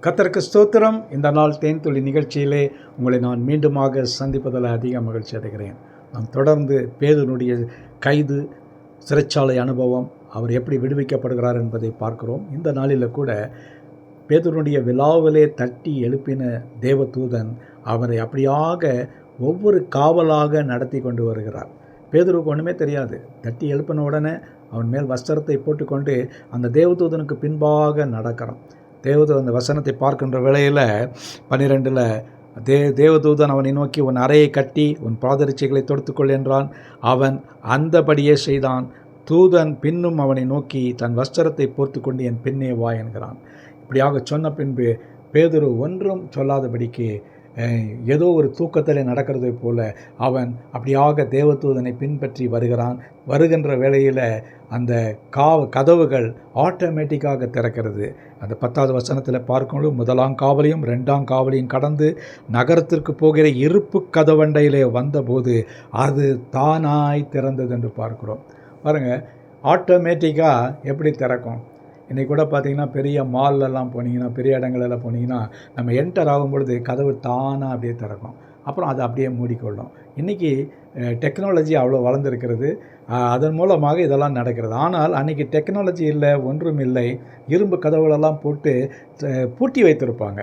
கர்த்தருக்கு ஸ்தோத்திரம். இந்த நாள் தேன்துளி நிகழ்ச்சியிலே உங்களை நான் மீண்டுமாக சந்திப்பதில் அதிக மகிழ்ச்சி அடைகிறேன். நாம் தொடர்ந்து பேதுருடைய கைது, சிறைச்சாலை அனுபவம், அவர் எப்படி விடுவிக்கப்படுகிறார் என்பதை பார்க்கிறோம். இந்த நாளில் கூட பேதுருடைய விழாவிலே தட்டி எழுப்பின தேவதூதன் அவரை அப்படியாக ஒவ்வொரு காவலாக நடத்தி கொண்டு வருகிறார். பேதுருக்கு ஒன்றுமே தெரியாது. தட்டி எழுப்பின உடனே அவன் மேல் வஸ்திரத்தை போட்டுக்கொண்டு அந்த தேவதூதனுக்கு பின்பாக நடக்கிறான். அந்த வசனத்தை பார்க்கின்ற வேளையில் 12 தேவதூதன் அவனை நோக்கி உன் அறையை கட்டி உன் பாதரட்சைகளை தொடுத்துக்கொள் என்றான். அவன் அந்தபடியே செய்தான். தூதன் பின்னும் அவனை நோக்கி தன் வஸ்திரத்தை போர்த்து கொண்டு என் பின்னே வா என்கிறான். இப்படியாக சொன்ன பின்பு பேதுரு ஒன்றும் சொல்லாதபடிக்கு ஏதோ ஒரு தூக்கத்தில் நடக்கிறது போல அவன் அப்படியாக தேவதூதனை பின்பற்றி வருகிறான். வருகின்ற வேளையில் அந்த கதவுகள் ஆட்டோமேட்டிக்காக திறக்கிறது. அந்த 10வது வசனத்தில் பார்க்கும்போது 1ஆம் காவலையும் 2ஆம் காவலையும் கடந்து நகரத்திற்கு போகிற இருப்பு கதவண்டையிலே வந்தபோது அது தானாய் திறந்தது என்று பார்க்குறோம். பாருங்கள், ஆட்டோமேட்டிக்காக எப்படி திறக்கும்? இன்றைக்கி கூட பார்த்திங்கன்னா பெரிய மால்லெல்லாம் போனீங்கன்னா, பெரிய இடங்களெல்லாம் போனீங்கன்னா, நம்ம என்டர் ஆகும் பொழுது கதவு தானாக அப்படியே திறக்கும். அப்புறம் அதை அப்படியே மூடிக்கொள்ளும். இன்றைக்கி டெக்னாலஜி அவ்வளோ வளர்ந்துருக்கிறது. அதன் மூலமாக இதெல்லாம் நடக்கிறது. ஆனால் அன்றைக்கி டெக்னாலஜி இல்லை, ஒன்றும் இல்லை. இரும்பு கதவுகளெல்லாம் போட்டு பூட்டி வைத்திருப்பாங்க.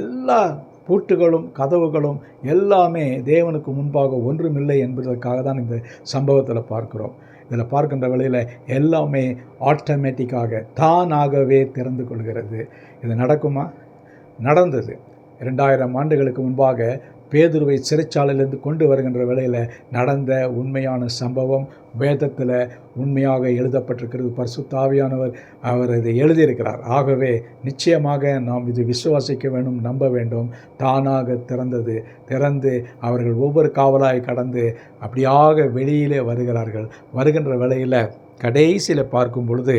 எல்லா பூட்டுகளும் கதவுகளும் எல்லாமே தேவனுக்கு முன்பாக ஒன்றுமில்லை என்பதற்காக தான் இந்த சம்பவத்தில் பார்க்குறோம். இதில் பார்க்கின்ற வேளையில் எல்லாமே ஆட்டோமேட்டிக்காக தானாகவே திறந்து கொள்கிறது. இது நடக்குமா? நடந்தது. 2000 ஆண்டுகளுக்கு முன்பாக பேதுருவை சிறைச்சாலையிலிருந்து கொண்டு வருகின்ற வேளையில் நடந்த உண்மையான சம்பவம் வேதத்தில் உண்மையாக எழுதப்பட்டிருக்கிறது. பரிசுத்த ஆவியானவர் அவர் இதை எழுதியிருக்கிறார். ஆகவே நிச்சயமாக நாம் இது விசுவாசிக்க வேண்டும், நம்ப வேண்டும். தானாக திறந்து அவர்கள் ஒவ்வொரு காவலாய் கடந்து அப்படியாக வெளியிலே வருகிறார்கள். வருகின்ற வேளையில் கடைசியில் பார்க்கும் பொழுது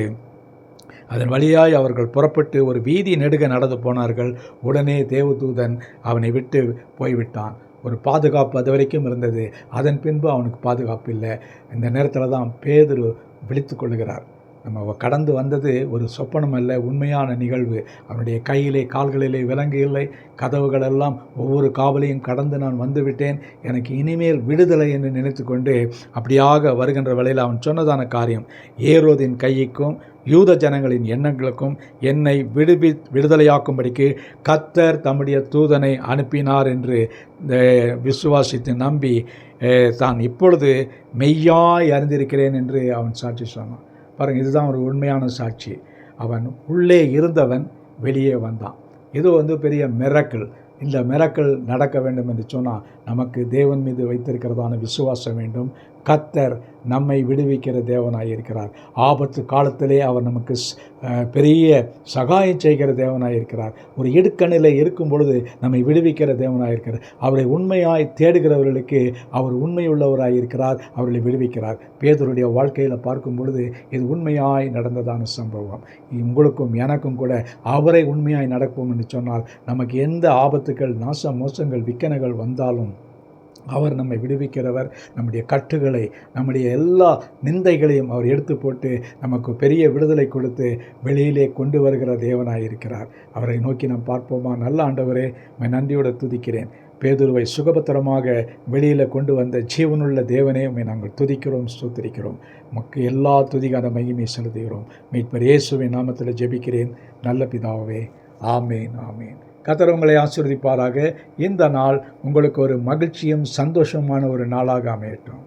அதன் வழியாய் அவர்கள் புறப்பட்டு ஒரு வீதி நெடுக நடந்து போனார்கள். உடனே தேவதூதன் அவனை விட்டு போய்விட்டான். ஒரு பாதுகாப்பு அது வரைக்கும் இருந்தது. அதன் பின்பு அவனுக்கு பாதுகாப்பு இல்லை. இந்த நேரத்தில் தான் பேதுரு விழித்து கொள்கிறார். நம்ம கடந்து வந்தது ஒரு சொப்பனம் அல்ல, உண்மையான நிகழ்வு. அவனுடைய கையிலே கால்களிலே விலங்கு இல்லை. கதவுகளெல்லாம் ஒவ்வொரு காவலையும் கடந்து நான் வந்துவிட்டேன், எனக்கு இனிமேல் விடுதலை என்று நினைத்து கொண்டு அப்படியாக வருகின்ற வேளையில் அவன் சொன்னதான காரியம், ஏரோதின் கைக்கும் யூத ஜனங்களின் எண்ணங்களுக்கும் என்னை விடுதலையாக்கும்படிக்கு கர்த்தர் தம்முடைய தூதனை அனுப்பினார் என்று விசுவாசித்து நம்பி தான் இப்பொழுது மெய்யாய் அறிந்திருக்கிறேன் என்று அவன் சாட்சி சொன்னான். பாருங்கள், இதுதான் ஒரு உண்மையான சாட்சி. அவன் உள்ளே இருந்தவன் வெளியே வந்தான். இது பெரிய மிரக்கிள். இந்த மிரக்கிள் நடக்க வேண்டும் என்று சொன்னால் நமக்கு தேவன் மீது வைத்திருக்கிறதான விசுவாசம் வேண்டும். கர்த்தர் நம்மை விடுவிக்கிற தேவனாக இருக்கிறார். ஆபத்து காலத்திலே அவர் நமக்கு பெரிய சகாயம் செய்கிற தேவனாக இருக்கிறார். ஒரு இடுக்கணில் இருக்கும் பொழுது நம்மை விடுவிக்கிற தேவனாக இருக்கிறார். அவரை உண்மையாய் தேடுகிறவர்களுக்கு அவர் உண்மையுள்ளவராக இருக்கிறார், அவர்களை விடுவிக்கிறார். பேதுருடைய வாழ்க்கையில் பார்க்கும் பொழுது இது உண்மையாய் நடந்ததான சம்பவம். உங்களுக்கும் எனக்கும் கூட அவரை உண்மையாய் நடப்போம் என்று சொன்னால் நமக்கு எந்த ஆபத்துக்கள், நாச மோசங்கள், விக்கனங்கள் வந்தாலும் அவர் நம்மை விடுவிக்கிறவர். நம்முடைய கட்டுகளை, நம்முடைய எல்லா நிந்தைகளையும் அவர் எடுத்து போட்டு நமக்கு பெரிய விடுதலை கொடுத்து வெளியிலே கொண்டு வருகிற தேவனாய் இருக்கிறார். அவரை நோக்கி நாம் பார்ப்போமா? நல்ல ஆண்டவரே, நன்றியோடு துதிக்கிறேன். பேதுருவை சுகபத்திரமாக வெளியில் கொண்டு வந்த ஜீவனுள்ள தேவனே, நாங்கள் துதிக்கிறோம், ஸ்தோத்திரிக்கிறோம். நமக்கு எல்லா துதிக்கான மகிமை செலுத்துகிறோம். மீட்பர் இயேசுவின் நாமத்தில் ஜெபிக்கிறேன் நல்ல பிதாவே, ஆமேன், ஆமேன். கர்த்தர் உங்களை ஆசீர்வதிப்பாராக. இந்த நாள் உங்களுக்கு ஒரு மகிழ்ச்சியும் சந்தோஷமான ஒரு நாளாக அமையட்டும்.